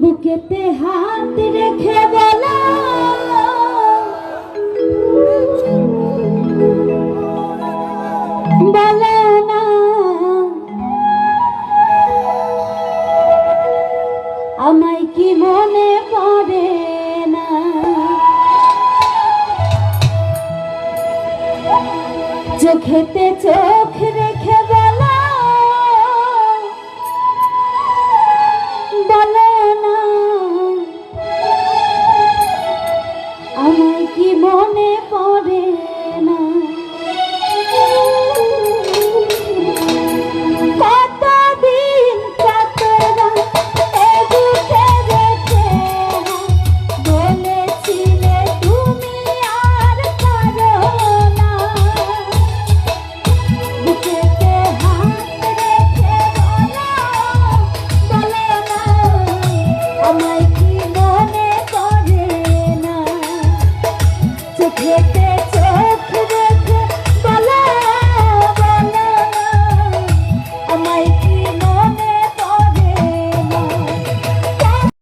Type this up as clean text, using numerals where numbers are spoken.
বুকেতে হাত রেখে বলো বলে না আমায় কি মনে পড়ে না। চোখেতে চোখ রেখে